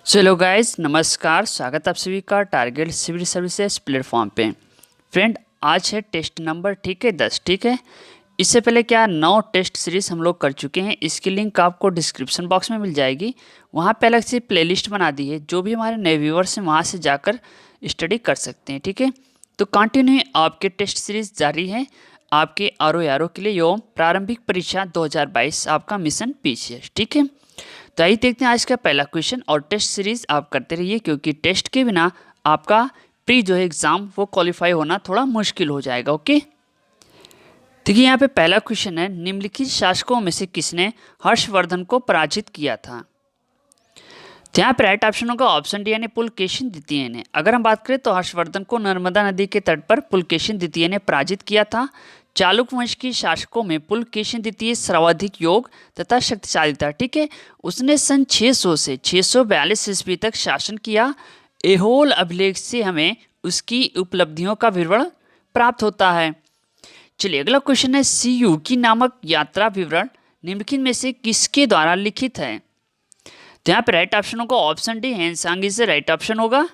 Hello guys, नमस्कार। स्वागत है आप सभी का टारगेट सिविल सर्विसेज प्लेटफॉर्म पे। फ्रेंड, आज है टेस्ट नंबर 10। ठीक है। इससे पहले क्या 9 टेस्ट सीरीज हम लोग कर चुके हैं। इसकी लिंक आपको डिस्क्रिप्शन बॉक्स में मिल जाएगी। वहाँ पे अलग से प्लेलिस्ट बना दी है, जो भी हमारे नए व्यूअर्स हैं वहाँ से जाकर स्टडी कर सकते हैं। ठीक है। तो कंटिन्यू आपके टेस्ट सीरीज जारी है आपके आर के लिए एवं प्रारंभिक परीक्षा 2022 आपका मिशन पीसीएस। ठीक है। तो आइए देखते हैं आज का पहला क्वेश्चन। और टेस्ट सीरीज आप करते रहिए, क्योंकि टेस्ट के बिना आपका प्री जो है एग्जाम वो क्वालिफाई होना थोड़ा मुश्किल हो जाएगा। ओके। देखिए यहाँ पे पहला क्वेश्चन है, निम्नलिखित शासकों में से किसने हर्षवर्धन को पराजित किया था। तो यहाँ पे राइट ऑप्शन होगा ऑप्शन डी यानी पुलकेशिन द्वितीय ने। अगर हम बात करें तो हर्षवर्धन को नर्मदा नदी के तट पर पुलकेशिन द्वितीय ने पराजित किया था। चालुक्य वंश के शासकों में पुलकेशिन द्वितीय सर्वाधिक योग तथा शक्तिशाली था। ठीक है। उसने सन 600 से 642 ईस्वी तक शासन किया। एहोल अभिलेख से हमें उसकी उपलब्धियों का विवरण प्राप्त होता है। चलिए अगला क्वेश्चन है, सीयू की नामक यात्रा विवरण निम्नलिखित में से किसके द्वारा लिखित है। तो यहाँ पे राइट ऑप्शन होगा ऑप्शन डी हेनसांगी से राइट ऑप्शन होगा।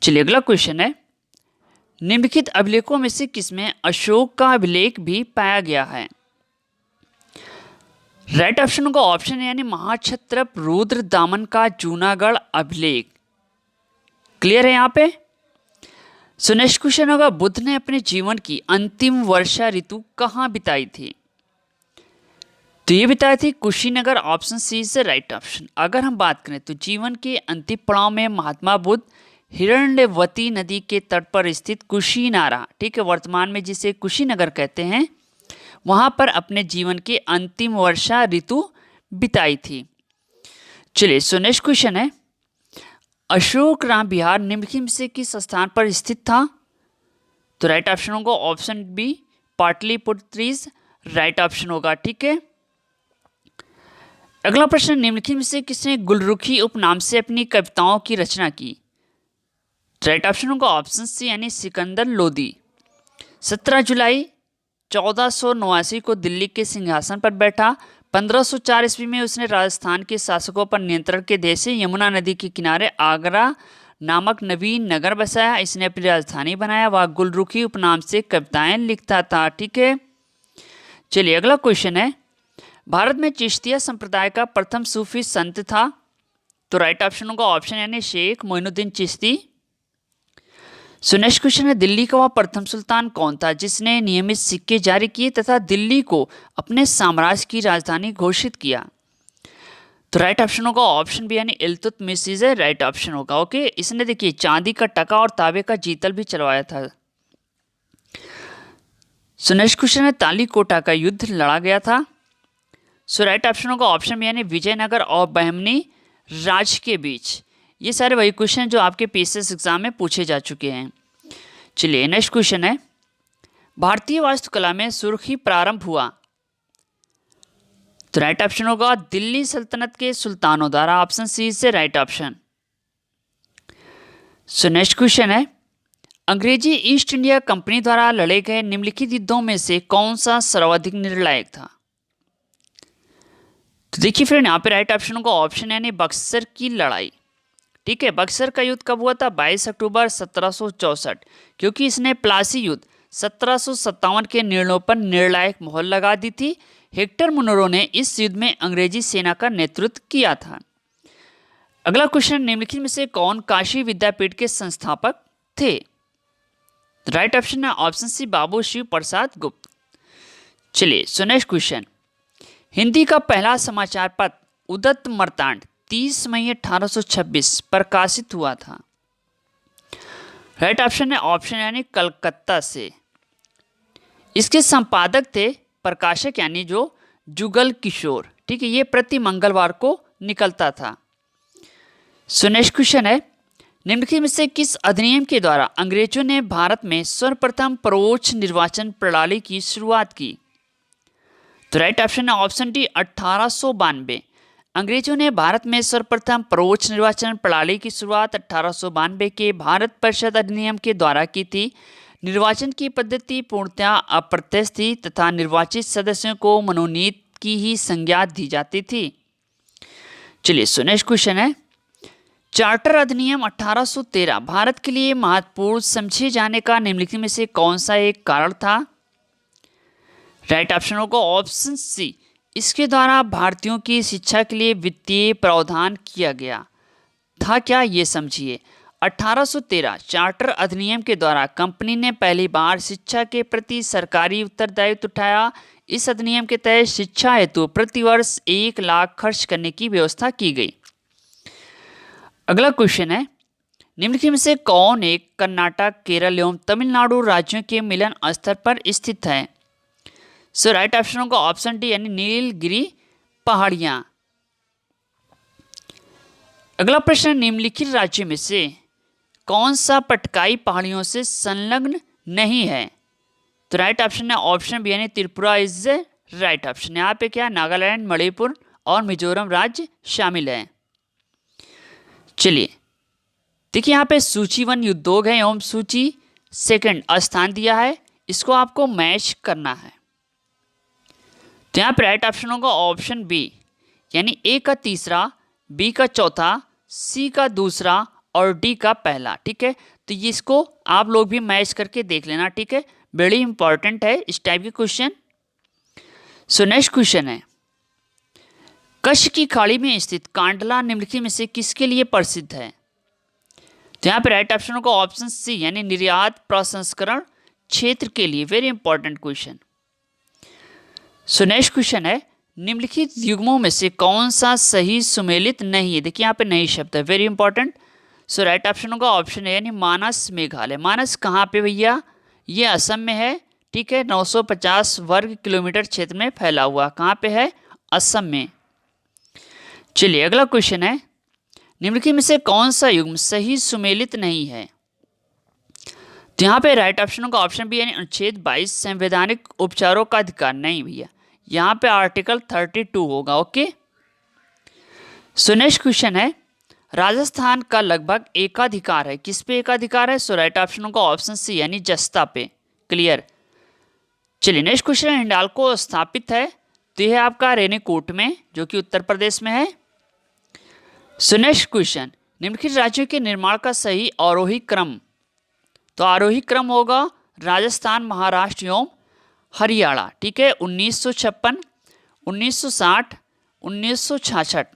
चलिए अगला क्वेश्चन है, निम्नलिखित अभिलेखों में से किसमें अशोक का अभिलेख भी पाया गया है। राइट ऑप्शन होगा ऑप्शन यानी महाक्षत्रप रुद्र दामन का जूनागढ़ अभिलेख। क्लियर है यहाँ पे। सो नेक्स्ट क्वेश्चन होगा, बुद्ध ने अपने जीवन की अंतिम वर्षा ऋतु कहाँ बिताई थी। तो ये बिताई थी कुशीनगर। ऑप्शन सी से राइट ऑप्शन। अगर हम बात करें तो जीवन के अंतिम पड़ाव में महात्मा बुद्ध हिरण्यवती नदी के तट पर स्थित कुशीनारा, ठीक है, वर्तमान में जिसे कुशीनगर कहते हैं, वहां पर अपने जीवन के अंतिम वर्षा ऋतु बिताई थी। चलिए सो नेक्स्ट क्वेश्चन है, अशोक राम विहार निम्नलिखित में से किस स्थान पर स्थित था। तो राइट ऑप्शन होगा ऑप्शन बी पाटलिपुत्रीज राइट ऑप्शन होगा। ठीक है। अगला प्रश्न, निम्नलिखित में से किसने गुलरुखी उपनाम से अपनी कविताओं की रचना की। राइट ऑप्शन होगा ऑप्शन सी यानी सिकंदर लोदी। 17 जुलाई 1489 को दिल्ली के सिंहासन पर बैठा। 1504 ईस्वी में उसने राजस्थान के शासकों पर नियंत्रण के देश से यमुना नदी के किनारे आगरा नामक नवीन नगर बसाया। इसने अपनी राजधानी बनाया। वह गुलरुखी उपनाम से कविताएं लिखता था। ठीक है। चलिए अगला क्वेश्चन है, भारत में चिश्तिया संप्रदाय का प्रथम सूफी संत था। तो राइट ऑप्शन होगा ऑप्शन यानी Sheikh Moinuddin Chishti. So next question है, दिल्ली का वह प्रथम सुल्तान कौन था जिसने नियमित सिक्के जारी किए तथा दिल्ली को अपने साम्राज्य की राजधानी घोषित किया। तो राइट ऑप्शन होगा ऑप्शन बी यानी इल्तुतमिश राइट ऑप्शन होगा। ओके। इसने देखिए चांदी का टका और तांबे का जीतल भी चलवाया था। सो नेक्स्ट क्वेश्चन है, तालीकोटा का युद्ध लड़ा गया था। सो राइट ऑप्शन होगा ऑप्शन बी यानी विजयनगर और बहमनी राज्य के बीच। ये सारे वही क्वेश्चन जो आपके पीसीएस एग्जाम में पूछे जा चुके हैं। चलिए नेक्स्ट क्वेश्चन है, भारतीय वास्तुकला में सुर्खी प्रारंभ हुआ। तो राइट ऑप्शन होगा दिल्ली सल्तनत के सुल्तानों द्वारा। ऑप्शन सी से right option. So next question है, अंग्रेजी ईस्ट इंडिया कंपनी द्वारा लड़े गए निम्नलिखित युद्धों में से कौन सा सर्वाधिक निर्णायक था। तो देखिए फ्रेंड, यहाँ पे राइट ऑप्शन होगा ऑप्शन यानी बक्सर की लड़ाई। ठीक है। बक्सर का युद्ध कब हुआ था? 22 अक्टूबर 1764, क्योंकि इसने प्लासी युद्ध 1757 के निर्णयों पर निर्णायक मोहर लगा दी थी। हेक्टर मुनरो ने इस युद्ध में अंग्रेजी सेना का नेतृत्व किया था। अगला क्वेश्चन, निम्नलिखित में से कौन काशी विद्यापीठ के संस्थापक थे। राइट ऑप्शन है ऑप्शन सी बाबू शिव प्रसाद गुप्त। चलिए सो नेक्स्ट क्वेश्चन, हिंदी का पहला समाचार पत्र उदत मर्तांड 30 मई 1826 प्रकाशित हुआ था। राइट ऑप्शन है ऑप्शन यानी कलकत्ता से। इसके संपादक थे प्रकाशक यानी जो जुगल किशोर। ठीक है। ये प्रति मंगलवार को निकलता था। सो नेक्स्ट क्वेश्चन है, निम्नलिखित में से किस अधिनियम के द्वारा अंग्रेजों ने भारत में सर्वप्रथम परोक्ष निर्वाचन प्रणाली की शुरुआत की। तो राइट ऑप्शन है ऑप्शन डी 1892। अंग्रेजों ने भारत में सर्वप्रथम परोक्ष निर्वाचन प्रणाली की शुरुआत 1892 के भारत परिषद अधिनियम के द्वारा की थी। निर्वाचन की पद्धति पूर्णतः अप्रत्यक्ष थी तथा निर्वाचित सदस्यों को मनोनीत की ही संज्ञा दी जाती थी। चलिए सो नेक्स्ट क्वेश्चन है, चार्टर अधिनियम 1813 भारत के लिए महत्वपूर्ण समझे जाने का निम्नलिखित में से कौन सा एक कारण था? राइट ऑप्शन होगा ऑप्शन सी, इसके द्वारा भारतीयों की शिक्षा के लिए वित्तीय प्रावधान किया गया था। क्या ये समझिए, 1813 चार्टर अधिनियम के द्वारा कंपनी ने पहली बार शिक्षा के प्रति सरकारी उत्तरदायित्व उठाया। इस अधिनियम के तहत शिक्षा हेतु प्रतिवर्ष 1 लाख खर्च करने की व्यवस्था की गई। अगला क्वेश्चन है, निम्नलिखित में से कौन एक कर्नाटक, केरल एवं तमिलनाडु राज्यों के मिलन स्थल पर स्थित है? सो राइट ऑप्शन होगा ऑप्शन डी यानी नीलगिरी पहाड़ियां। अगला प्रश्न, निम्नलिखित राज्य में से कौन सा पटकाई पहाड़ियों से संलग्न नहीं है? तो राइट ऑप्शन है ऑप्शन बी यानी त्रिपुरा इज राइट ऑप्शन। यहाँ पे क्या नागालैंड, मणिपुर और मिजोरम राज्य शामिल है। चलिए देखिए, यहाँ पे सूची 1 उद्योग है एवं सूची 2 स्थान दिया है, इसको आपको मैच करना है। तो यहाँ पे राइट ऑप्शन होगा ऑप्शन बी यानी ए का तीसरा, बी का चौथा, सी का दूसरा और डी का पहला। ठीक है, तो ये इसको आप लोग भी मैच करके देख लेना। ठीक है, बड़ी इंपॉर्टेंट है इस टाइप के क्वेश्चन। सो नेक्स्ट क्वेश्चन है, कच्छ की खाड़ी में स्थित कांडला निम्नलिखित में से किसके लिए प्रसिद्ध है? तो यहाँ पे राइट ऑप्शन होगा ऑप्शन सी यानी निर्यात प्रसंस्करण क्षेत्र के लिए। Very important question. सो नेक्स्ट क्वेश्चन है, निम्नलिखित युग्मों में से कौन सा सही सुमेलित नहीं है? देखिए यहाँ पे नहीं शब्द है, वेरी इंपॉर्टेंट। सो राइट ऑप्शन होगा ऑप्शन ए यानी मानस मेघालय। मानस कहाँ पे भैया? ये असम में है। ठीक है, 950 वर्ग किलोमीटर क्षेत्र में फैला हुआ। कहाँ पे है? असम में। चलिए अगला क्वेश्चन है, निम्नलिखित में से कौन सा युग्म सही सुमेलित नहीं है? तो यहाँ पे राइट ऑप्शन होगा ऑप्शन बी यानी अनुच्छेद 22 संवैधानिक उपचारों का अधिकार। नहीं भैया, यहाँ पे आर्टिकल 32 होगा। ओके। सो नेक्स्ट क्वेश्चन है, राजस्थान का लगभग एकाधिकार है, किस पे एकाधिकार है? सो राइट ऑप्शन होगा ऑप्शन सी यानी जस्ता पे। क्लियर। चलिए नेक्स्ट क्वेश्चन है, हिंडाल्को स्थापित है, तो यह है आपका रेनीकोट में जो कि उत्तर प्रदेश में है। सो नेक्स्ट क्वेश्चन, निम्नलिखित राज्यों के निर्माण का सही आरोही क्रम? तो आरोही क्रम होगा राजस्थान, महाराष्ट्र एवं हरियाणा। ठीक है, 1956, 1960, 1966।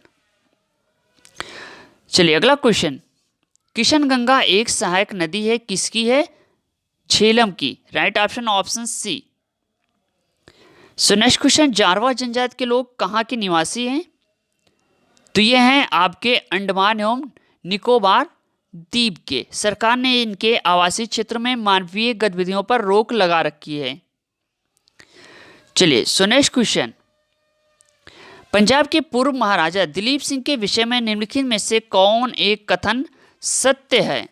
चलिए अगला क्वेश्चन, किशनगंगा एक सहायक नदी है, किसकी है? झेलम की। Right option option C. So next question, Jarawa जनजाति के लोग कहाँ के निवासी हैं? तो ये हैं आपके अंडमान एवं निकोबार द्वीप के। सरकार ने इनके आवासीय क्षेत्र में मानवीय गतिविधियों पर रोक लगा रखी है। चलिए सो नेक्स्ट क्वेश्चन, पंजाब के पूर्व महाराजा दिलीप सिंह के विषय में निम्नलिखित में से कौन एक कथन सत्य है?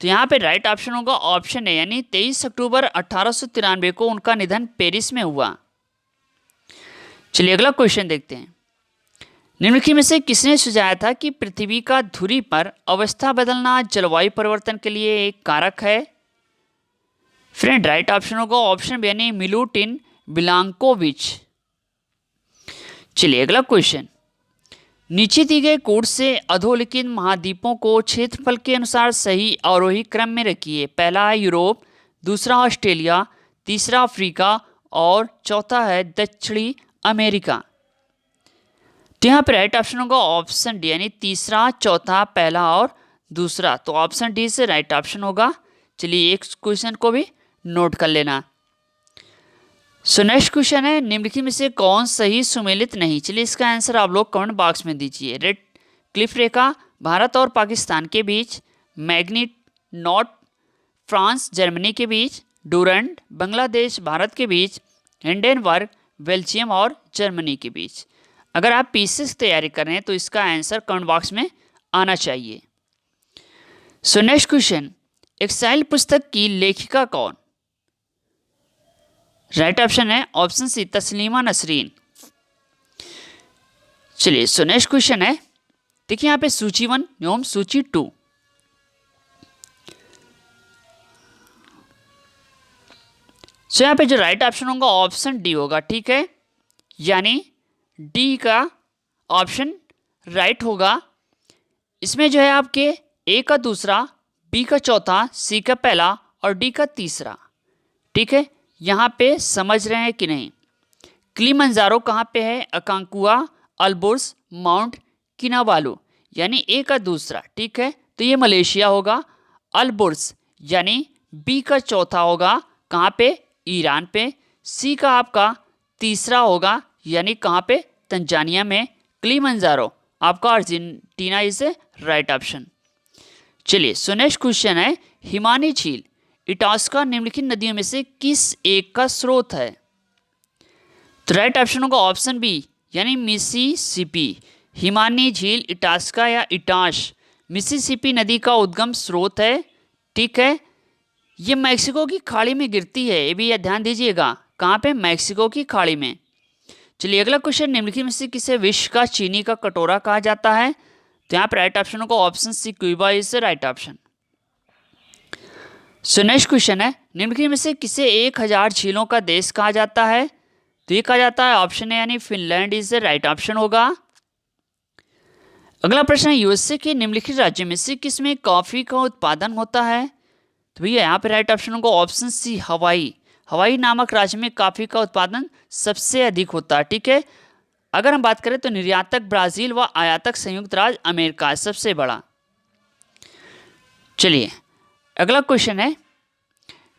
तो यहाँ पे राइट ऑप्शन होगा ऑप्शन ए यानी 23 अक्टूबर 1893 को उनका निधन पेरिस में हुआ। चलिए अगला क्वेश्चन देखते हैं, निम्नलिखित में से किसने सुझाया था कि पृथ्वी का धुरी पर अवस्था बदलना जलवायु परिवर्तन के लिए एक कारक है? फ्रेंड राइट ऑप्शन होगा ऑप्शन बी यानी मिलुटिन बिलांकोविच। चलिए अगला क्वेश्चन, नीचे दी गए कोड से अधोलिखित महाद्वीपों को क्षेत्रफल के अनुसार सही आरोही क्रम में रखिए। पहला है यूरोप, दूसरा ऑस्ट्रेलिया, तीसरा अफ्रीका और चौथा है दक्षिणी अमेरिका। तो यहाँ पर राइट ऑप्शन होगा ऑप्शन डी यानी तीसरा, चौथा, पहला और दूसरा। तो ऑप्शन डी से राइट ऑप्शन होगा। चलिए एक क्वेश्चन को भी नोट कर लेना। सो नेक्स्ट क्वेश्चन है, निम्नलिखित में से कौन सही सुमेलित नहीं? चलिए इसका आंसर आप लोग कमेंट बॉक्स में दीजिए। रेड क्लिफ रेखा भारत और पाकिस्तान के बीच, मैग्नेट नॉट फ्रांस जर्मनी के बीच, डूरंड बांग्लादेश भारत के बीच, हिंडेनबर्ग बेल्जियम और जर्मनी के बीच। अगर आप पीसीएस तैयारी कर रहे हैं तो इसका आंसर कमेंट बॉक्स में आना चाहिए। सो नेक्स्ट क्वेश्चन, एक्साइल पुस्तक की लेखिका कौन? राइट ऑप्शन है ऑप्शन सी तस्लीमा नसरीन। चलिए सो नेक्स्ट क्वेश्चन है, देखिए यहाँ पे सूची 1 एवं सूची 2। सो यहाँ पे जो राइट ऑप्शन होगा ऑप्शन डी होगा। ठीक है, यानी डी का ऑप्शन राइट होगा। इसमें जो है आपके ए का दूसरा, बी का चौथा, सी का पहला और डी का तीसरा। ठीक है, यहाँ पे समझ रहे हैं कि नहीं। किलिमंजारो कहाँ पे है? अकांकुआ, अल्बोर्स, माउंट किनाबालू, यानी ए का दूसरा। ठीक है, तो ये मलेशिया होगा। अल्बोर्स यानी बी का चौथा होगा, कहाँ पे? ईरान पे। सी का आपका तीसरा होगा, यानी कहाँ पे? तंजानिया में। किलिमंजारो आपका अर्जेंटीना इज राइट ऑप्शन। चलिए, सो नेक्स्ट क्वेश्चन है, हिमानी झील इटास्का निम्नलिखित नदियों में से किस एक का स्रोत है? तो राइट ऑप्शन होगा ऑप्शन बी, यानी मिसिसिपी। हिमानी झील इटास्का या इटाश मिसिसिपी नदी का उद्गम स्रोत है। ठीक है, ये मैक्सिको की खाड़ी में गिरती है, ये भी ध्यान दीजिएगा। कहाँ पे? मैक्सिको की खाड़ी में। चलिए, अगला क्वेश्चन, निम्नलिखित में से किसे विश्व का चीनी का कटोरा कहा जाता है? तो यहाँ पर राइट ऑप्शन होगा option C, Cuba is right option. So next question है, निम्नलिखित में से किसे 1000 झीलों का देश कहा जाता है? तो ये कहा जाता है ऑप्शन है, यानी फिनलैंड इज राइट ऑप्शन होगा। अगला प्रश्न है, यूएसए के निम्नलिखित राज्य में से किसमें कॉफी का उत्पादन होता है? तो भैया यहाँ पे राइट ऑप्शन होगा ऑप्शन सी, हवाई। हवाई नामक राज्य में कॉफी का उत्पादन सबसे अधिक होता है। ठीक है, अगर हम बात करें तो निर्यातक ब्राजील व आयातक संयुक्त राज्य अमेरिका सबसे बड़ा। चलिए, अगला क्वेश्चन है,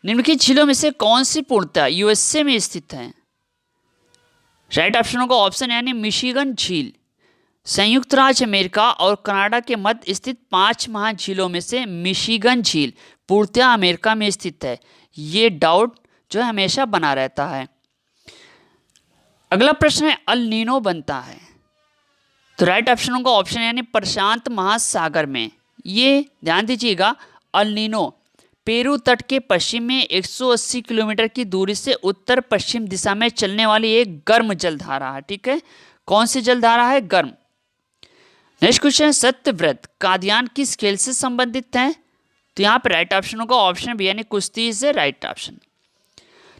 निम्नलिखित झीलों में से कौन सी पूर्णतः यूएसए में स्थित है? राइट ऑप्शन होगा ऑप्शन, यानी मिशिगन झील। संयुक्त राज्य अमेरिका और कनाडा के मध्य स्थित 5 महाझीलों में से मिशिगन झील पूर्णतः अमेरिका में स्थित है। ये डाउट जो है हमेशा बना रहता है। अगला प्रश्न है, अल नीनो बनता है? तो राइट ऑप्शन होगा ऑप्शन, यानी प्रशांत महासागर में। ये ध्यान दीजिएगा, अल नीनो पेरू तट के पश्चिम में 180 किलोमीटर की दूरी से उत्तर पश्चिम दिशा में चलने वाली एक गर्म जलधारा है। ठीक है, कौन सी जलधारा है? गर्म। नेक्स्ट क्वेश्चन, सत्यव्रत कादियान किस खेल से संबंधित है? तो यहाँ पर राइट ऑप्शन होगा ऑप्शन बी, यानी कुश्ती से राइट ऑप्शन।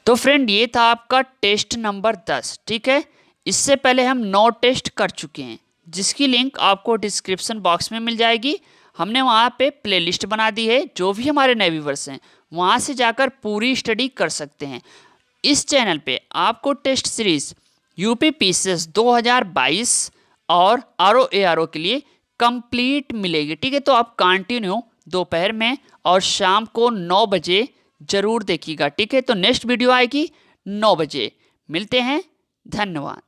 तो फ्रेंड, ये था आपका टेस्ट नंबर 10। ठीक है, इससे पहले हम 9 टेस्ट कर चुके हैं, जिसकी लिंक आपको डिस्क्रिप्शन बॉक्स में मिल जाएगी। हमने वहाँ पे प्लेलिस्ट बना दी है, जो भी हमारे नए व्यूअर्स हैं वहाँ से जाकर पूरी स्टडी कर सकते हैं। इस चैनल पे आपको टेस्ट सीरीज यूपी पीसीएस 2022 और आरओ के लिए कंप्लीट मिलेगी। ठीक है, तो आप कंटिन्यू दोपहर में और शाम को 9 बजे जरूर देखिएगा। ठीक है, तो नेक्स्ट वीडियो आएगी 9 बजे। मिलते हैं, धन्यवाद।